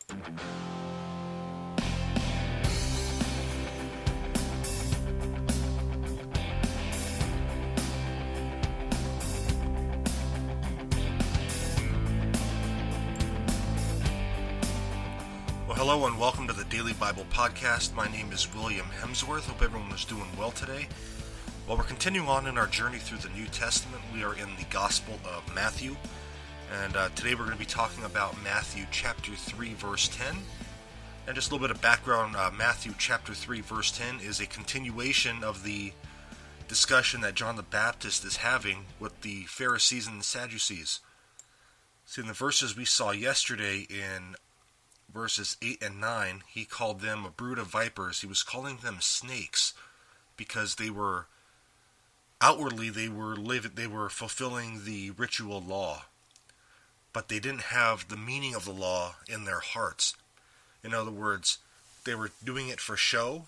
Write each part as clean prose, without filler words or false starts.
Well, hello and welcome to the Daily Bible Podcast. My name is William Hemsworth. Hope everyone is doing well today. Well, we're continuing on in our journey through the New Testament. We are in the Gospel of Matthew. And today we're going to be talking about Matthew chapter 3, verse 10. And just a little bit of background, Matthew chapter 3, verse 10 is a continuation of the discussion that John the Baptist is having with the Pharisees and the Sadducees. See, in the verses we saw yesterday in verses 8 and 9, he called them a brood of vipers. He was calling them snakes because they were, outwardly, they were fulfilling the ritual law. But they didn't have the meaning of the law in their hearts. In other words, they were doing it for show.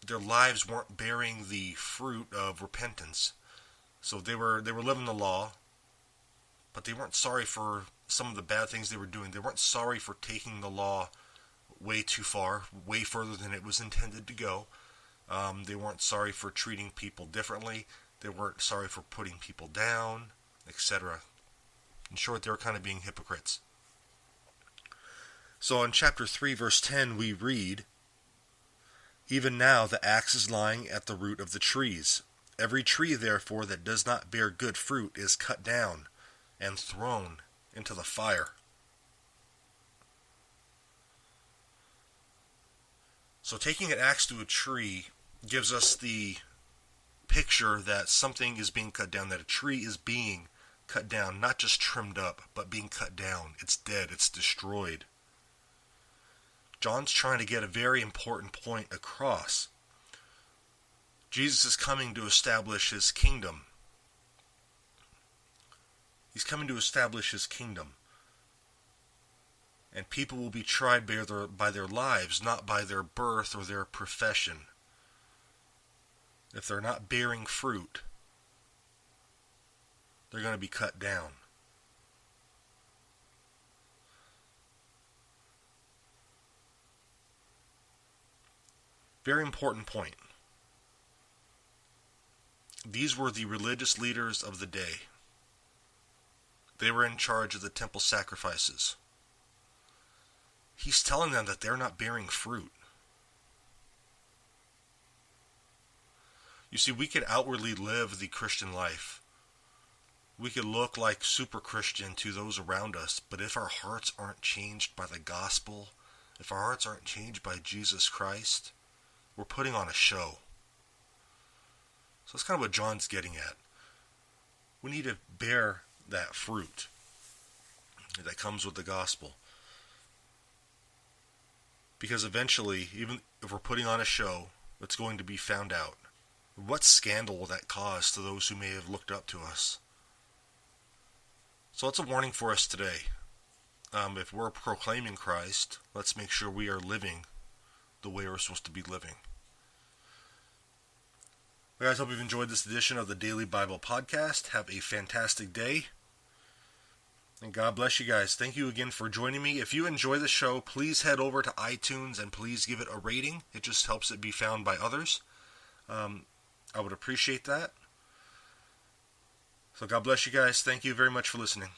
Their lives weren't bearing the fruit of repentance. So they were living the law, but they weren't sorry for some of the bad things they were doing. They weren't sorry for taking the law way too far, way further than it was intended to go. They weren't sorry for treating people differently. They weren't sorry for putting people down, etc. In short, they were kind of being hypocrites. So in chapter 3, verse 10, we read, "Even now the axe is lying at the root of the trees. Every tree, therefore, that does not bear good fruit is cut down and thrown into the fire." So taking an axe to a tree gives us the picture that something is being cut down, that a tree is being cut down, not just trimmed up, but being cut down. It's dead, it's destroyed. John's trying to get a very important point across. Jesus is coming to establish his kingdom. He's coming to establish his kingdom. And people will be tried by their lives, not by their birth or their profession. If they're not bearing fruit, they're going to be cut down. Very important point. These were the religious leaders of the day. They were in charge of the temple sacrifices. He's telling them that they're not bearing fruit. You see, we could outwardly live the Christian life. We could look like super Christian to those around us, but if our hearts aren't changed by the gospel, if our hearts aren't changed by Jesus Christ, we're putting on a show. So that's kind of what John's getting at. We need to bear that fruit that comes with the gospel. Because eventually, even if we're putting on a show, it's going to be found out. What scandal will that cause to those who may have looked up to us? So it's a warning for us today. If we're proclaiming Christ, let's make sure we are living the way we're supposed to be living. Well, guys, hope you've enjoyed this edition of the Daily Bible Podcast. Have a fantastic day. And God bless you guys. Thank you again for joining me. If you enjoy the show, please head over to iTunes and please give it a rating. It just helps it be found by others. I would appreciate that. So God bless you guys. Thank you very much for listening.